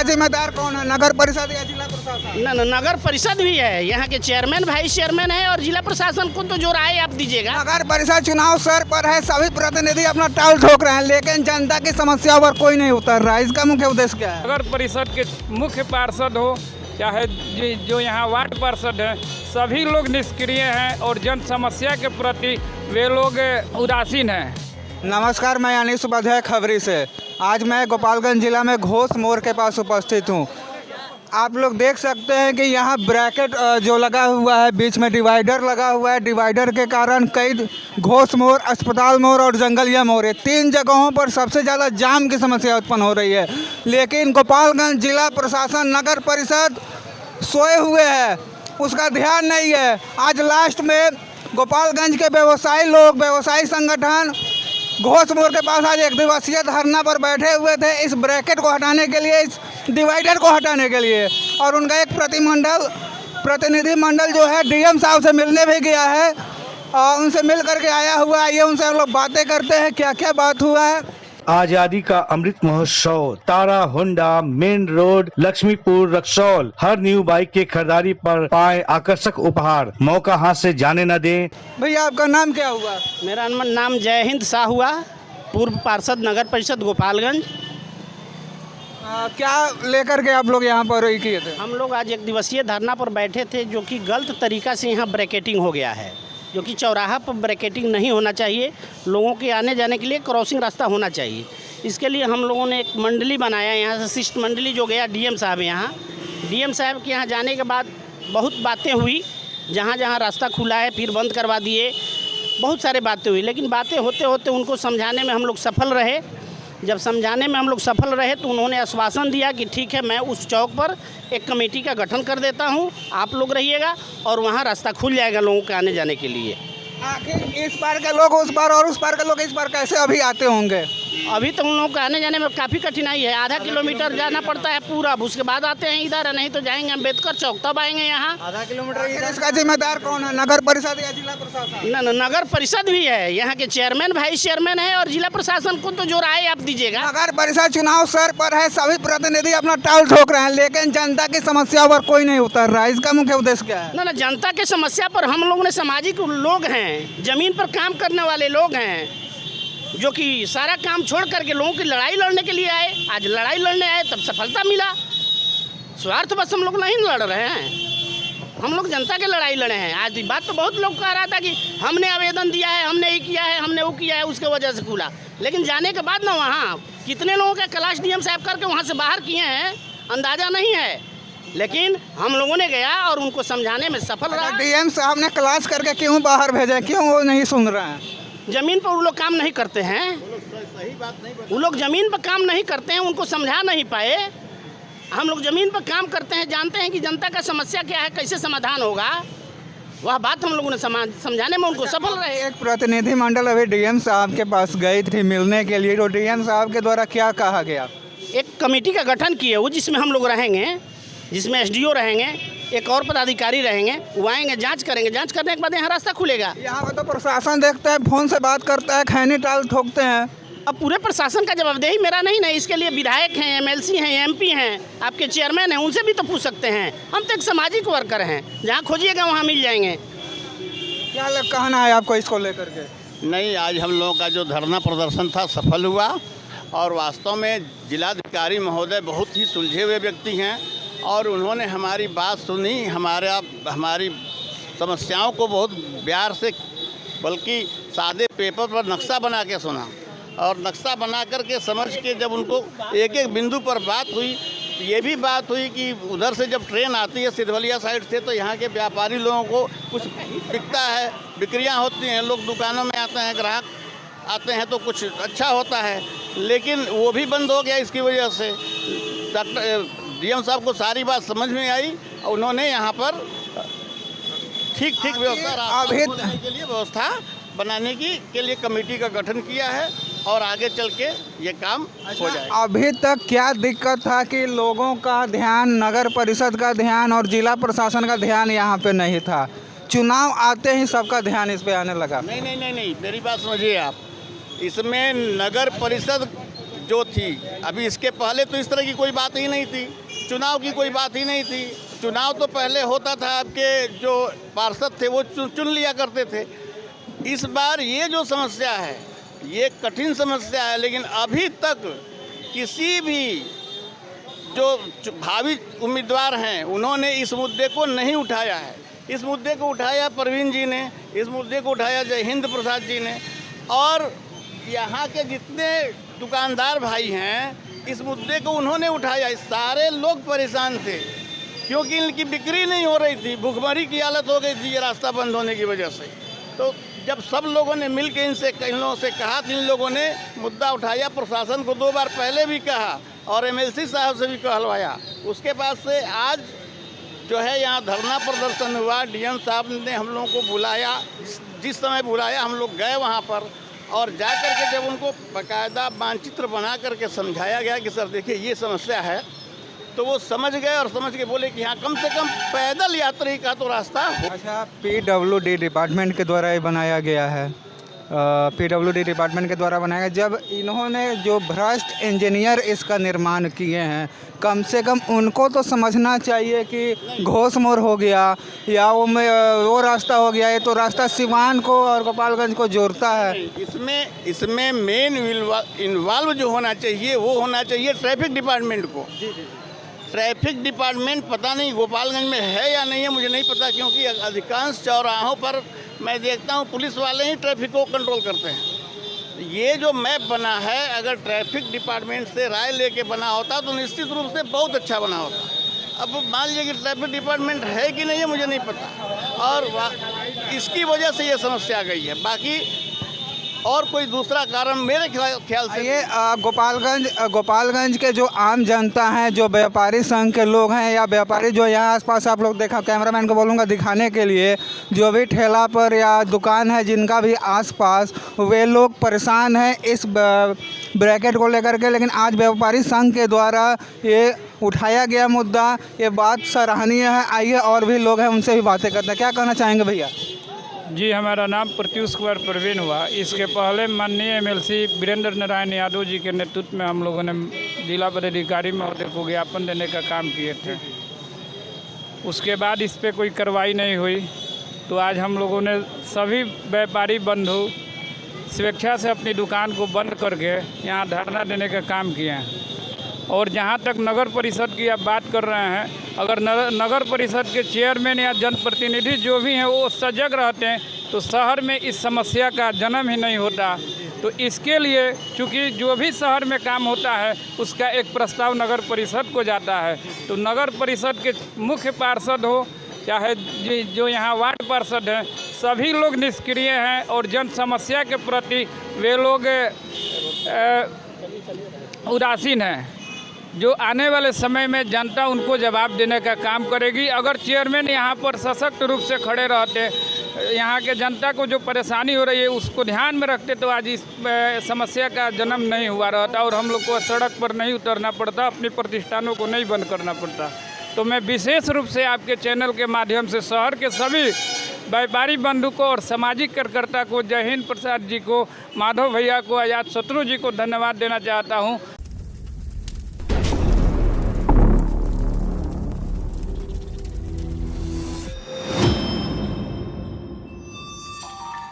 इसका जिम्मेदार कौन है, नगर परिषद या जिला प्रशासन? नगर परिषद भी है, यहाँ के चेयरमैन वाइस चेयरमैन है और जिला प्रशासन को तो जो राय आप दीजिएगा। नगर परिषद चुनाव सर पर है, सभी प्रतिनिधि अपना टाल ठोक रहे हैं, लेकिन जनता की समस्या पर कोई नहीं उतर रहा है। इसका मुख्य उद्देश्य क्या है? नगर परिषद के मुख्य पार्षद हो चाहे जो यहाँ वार्ड पार्षद हैं, सभी लोग निष्क्रिय हैं और जन समस्या के प्रति वे लोग उदासीन हैं। नमस्कार, मैं अनिश उपाध्याय खबरी से। आज मैं गोपालगंज जिला में घोष मोड़ के पास उपस्थित हूँ। आप लोग देख सकते हैं कि यहाँ ब्रैकेट जो लगा हुआ है, बीच में डिवाइडर लगा हुआ है। डिवाइडर के कारण कई घोष मोड़, अस्पताल मोड़ और जंगलिया मोड़, ये 3 जगहों पर सबसे ज़्यादा जाम की समस्या उत्पन्न हो रही है। लेकिन गोपालगंज जिला प्रशासन, नगर परिषद सोए हुए है, उसका ध्यान नहीं है। आज लास्ट में गोपालगंज के व्यवसायी लोग, व्यवसायी संगठन घोष मोड़ के पास आज एक दिवसीय धरना पर बैठे हुए थे, इस ब्रैकेट को हटाने के लिए, इस डिवाइडर को हटाने के लिए। और उनका एक प्रतिनिधिमंडल जो है डीएम साहब से मिलने भी गया है और उनसे मिल करके आया हुआ है। ये उनसे हम लोग बातें करते हैं, क्या क्या बात हुआ है। आजादी का अमृत महोत्सव, Tara Honda, main road, Laxmipur, Raxaul. हर न्यू बाइक के खरीदारी पर पाए आकर्षक उपहार, मौका हाथ से जाने न दें। भैया आपका नाम क्या हुआ? मेरा नाम जय हिंद शाह हुआ, पूर्व पार्षद नगर परिषद गोपालगंज। क्या लेकर के आप लोग यहाँ पर किए थे? हम लोग आज एक दिवसीय धरना पर बैठे थे, जो कि गलत तरीका से यहाँ ब्रैकेटिंग हो गया है, जो कि चौराहा पर ब्रैकेटिंग नहीं होना चाहिए। लोगों के आने जाने के लिए क्रॉसिंग रास्ता होना चाहिए। इसके लिए हम लोगों ने एक मंडली बनाया, यहाँ से शिष्ट मंडली जो गया डीएम साहब यहाँ। डीएम साहब के यहाँ जाने के बाद बहुत बातें हुई, जहाँ जहाँ रास्ता खुला है फिर बंद करवा दिए, बहुत सारे बातें हुई। लेकिन बातें होते होते उनको समझाने में हम लोग सफल रहे। जब समझाने में हम लोग सफल रहे तो उन्होंने आश्वासन दिया कि ठीक है, मैं उस चौक पर एक कमेटी का गठन कर देता हूं, आप लोग रहिएगा और वहां रास्ता खुल जाएगा लोगों के आने जाने के लिए। आखिर इस पार के लोग उस पार और उस पार के लोग इस पार कैसे अभी आते होंगे? अभी तो उन लोगों को आने जाने में काफ़ी कठिनाई है। आधा किलोमीटर जाना पड़ता है पूरा, उसके बाद आते हैं इधर, नहीं तो जाएंगे अम्बेडकर चौक, तब आएंगे यहाँ। आधा किलोमीटर। इसका जिम्मेदार कौन है, नगर परिषद या जिला प्रशासन? नगर परिषद भी है, यहाँ के चेयरमैन वाइस चेयरमैन है और जिला प्रशासन को तो जो राय आप दीजिएगा। नगर परिषद चुनाव सर पर है, सभी प्रतिनिधि अपना टाल ठोक रहे हैं, लेकिन जनता की समस्या पर कोई नहीं उतर रहा है। इसका मुख्य उद्देश्य क्या है? ना जनता के समस्या पर हम लोगों ने, सामाजिक लोग हैं, जमीन पर काम करने वाले लोग हैं, जो कि सारा काम छोड़ करके लोगों की लड़ाई लड़ने के लिए आए। आज लड़ाई लड़ने आए तब सफलता मिला। स्वार्थ बस हम लोग नहीं लड़ रहे हैं, हम लोग जनता के लड़ाई लड़े हैं। आज बात तो बहुत लोग कह रहा था कि हमने आवेदन दिया है, हमने ये किया है, हमने वो किया है, उसके वजह से खुला। लेकिन जाने के बाद ना वहाँ कितने लोगों का क्लास डीएम साहब करके वहाँ से बाहर किए हैं अंदाज़ा नहीं है। लेकिन हम लोगों ने गया और उनको समझाने में सफल रहा। डीएम साहब ने क्लास करके क्यों बाहर भेजा, क्यों वो नहीं सुन रहे हैं? ज़मीन पर वो लोग काम नहीं करते हैं, वो लोग ज़मीन पर काम नहीं करते हैं, उनको समझा नहीं पाए। हम लोग ज़मीन पर काम करते हैं, जानते हैं कि जनता का समस्या क्या है, कैसे समाधान होगा, वह बात हम लोगों ने समझाने में उनको सफल रहे। एक प्रतिनिधिमंडल अभी डीएम साहब के पास गई थी मिलने के लिए, तो डीएम साहब के द्वारा क्या कहा गया? एक कमेटी का गठन किए वो, जिसमें हम लोग रहेंगे, जिसमें एसडीओ रहेंगे, एक और पदाधिकारी रहेंगे, वो आएंगे, जांच करेंगे, जांच करने के बाद यहाँ रास्ता खुलेगा। यहाँ पर तो प्रशासन देखता है, फोन से बात करता है, खैनी टाल ठोकते हैं। अब पूरे प्रशासन का जवाबदेही मेरा नहीं है, इसके लिए विधायक हैं, एमएलसी हैं, एमपी हैं, आपके चेयरमैन हैं, उनसे भी तो पूछ सकते हैं। हम तो एक सामाजिक वर्कर हैं, जहाँ खोजिएगा वहाँ मिल जाएंगे। क्या कहना है आपको इसको लेकर के? नहीं, आज हम लोगों का जो धरना प्रदर्शन था सफल हुआ और वास्तव में जिलाधिकारी महोदय बहुत ही सुलझे हुए व्यक्ति हैं और उन्होंने हमारी बात सुनी, हमारी समस्याओं को बहुत प्यार से, बल्कि सादे पेपर पर नक्शा बना के सुना और नक्शा बना करके समझ के जब उनको एक एक बिंदु पर बात हुई, ये भी बात हुई कि उधर से जब ट्रेन आती है सिद्धवलिया साइड से, तो यहाँ के व्यापारी लोगों को कुछ बिकता है, बिक्रियाँ होती हैं, लोग दुकानों में आते हैं, ग्राहक आते हैं तो कुछ अच्छा होता है, लेकिन वो भी बंद हो गया। इसकी वजह से डीएम साहब को सारी बात समझ में आई और उन्होंने यहाँ पर ठीक व्यवस्था बनाने के लिए कमेटी का गठन किया है और आगे चल के ये काम हो जाए। अभी तक क्या दिक्कत था कि लोगों का ध्यान, नगर परिषद का ध्यान और जिला प्रशासन का ध्यान यहाँ पे नहीं था? चुनाव आते ही सबका ध्यान इस पे आने लगा। नहीं, मेरी बात समझिए आप। इसमें नगर परिषद जो थी, अभी इसके पहले तो इस तरह की कोई बात ही नहीं थी, चुनाव की कोई बात ही नहीं थी। चुनाव तो पहले होता था, आपके जो पार्षद थे वो चुन लिया करते थे। इस बार ये जो समस्या है ये कठिन समस्या है, लेकिन अभी तक किसी भी जो भावी उम्मीदवार हैं उन्होंने इस मुद्दे को नहीं उठाया है। इस मुद्दे को उठाया परवीन जी ने, इस मुद्दे को उठाया जय हिंद प्रसाद जी ने, और यहाँ के जितने दुकानदार भाई हैं इस मुद्दे को उन्होंने उठाया। सारे लोग परेशान थे क्योंकि इनकी बिक्री नहीं हो रही थी, भुखमरी की हालत हो गई थी ये रास्ता बंद होने की वजह से। तो जब सब लोगों ने मिल के इन लोगों से कहा तो इन लोगों ने मुद्दा उठाया, प्रशासन को 2 बार पहले भी कहा और MLC साहब से भी कहलवाया। उसके बाद से आज जो है यहाँ धरना प्रदर्शन हुआ। DM साहब ने हम लोगों को बुलाया, जिस समय बुलाया हम लोग गए वहाँ पर, और जा कर के जब उनको बाकायदा मानचित्र बना करके समझाया गया कि सर देखिए ये समस्या है, तो वो समझ गए और समझ के बोले कि हाँ कम से कम पैदल यात्री का तो रास्ता हो। अच्छा, PWD डिपार्टमेंट के द्वारा ये बनाया गया है, PWD डिपार्टमेंट के द्वारा बनाया गया। जब इन्होंने जो भ्रष्ट इंजीनियर इसका निर्माण किए हैं, कम से कम उनको तो समझना चाहिए कि घोष मोड़ हो गया या वो रास्ता हो गया, ये तो रास्ता सिवान को और गोपालगंज को जोड़ता है। इसमें मेन इन्वॉल्व जो होना चाहिए वो होना चाहिए ट्रैफिक डिपार्टमेंट को। ट्रैफिक डिपार्टमेंट पता नहीं गोपालगंज में है या नहीं है, मुझे नहीं पता, क्योंकि अधिकांश चौराहों पर मैं देखता हूँ पुलिस वाले ही ट्रैफिक को कंट्रोल करते हैं। ये जो मैप बना है, अगर ट्रैफिक डिपार्टमेंट से राय लेके बना होता तो निश्चित रूप से बहुत अच्छा बना होता। अब मान लीजिए कि ट्रैफिक डिपार्टमेंट है कि नहीं है मुझे नहीं पता, और इसकी वजह से ये समस्या गई है। बाकी और कोई दूसरा कारण मेरे ख्याल से ये गोपालगंज के जो आम जनता हैं, जो व्यापारी संघ के लोग हैं या व्यापारी जो यहाँ आसपास, आप लोग देखा, कैमरामैन को बोलूँगा दिखाने के लिए, जो भी ठेला पर या दुकान है जिनका भी आसपास, वे लोग परेशान हैं इस ब्रैकेट को लेकर के। लेकिन आज व्यापारी संघ के द्वारा ये उठाया गया मुद्दा, ये बात सराहनीय है। आइए और भी लोग हैं उनसे भी बातें करते हैं। क्या कहना चाहेंगे भैया? जी, हमारा नाम प्रत्युष कुमार प्रवीण हुआ। इसके पहले माननीय MLC वीरेंद्र नारायण यादव जी के नेतृत्व में हम लोगों ने जिला पदाधिकारी महोदय को ज्ञापन देने का काम किए थे। उसके बाद इस पर कोई कार्रवाई नहीं हुई, तो आज हम लोगों ने सभी व्यापारी बंधु स्वेच्छा से अपनी दुकान को बंद करके यहाँ धरना देने का काम किए हैं। और जहाँ तक नगर परिषद की आप बात कर रहे हैं, अगर नगर परिषद के चेयरमैन या जनप्रतिनिधि जो भी हैं वो सजग रहते हैं तो शहर में इस समस्या का जन्म ही नहीं होता। तो इसके लिए चूँकि जो भी शहर में काम होता है उसका एक प्रस्ताव नगर परिषद को जाता है, तो नगर परिषद के मुख्य पार्षद हो चाहे जो यहाँ वार्ड पार्षद हैं, सभी लोग निष्क्रिय हैं और जन समस्या के प्रति वे लोग उदासीन हैं। जो आने वाले समय में जनता उनको जवाब देने का काम करेगी। अगर चेयरमैन यहाँ पर सशक्त रूप से खड़े रहते, यहाँ के जनता को जो परेशानी हो रही है उसको ध्यान में रखते, तो आज इस समस्या का जन्म नहीं हुआ रहता और हम लोग को सड़क पर नहीं उतरना पड़ता, अपने प्रतिष्ठानों को नहीं बंद करना पड़ता। तो मैं विशेष रूप से आपके चैनल के माध्यम से शहर के सभी व्यापारी बंधु को और सामाजिक कार्यकर्ता को, जय हिंद प्रसाद जी को, माधव भैया को, आजाद शत्रु जी को धन्यवाद देना चाहता हूँ।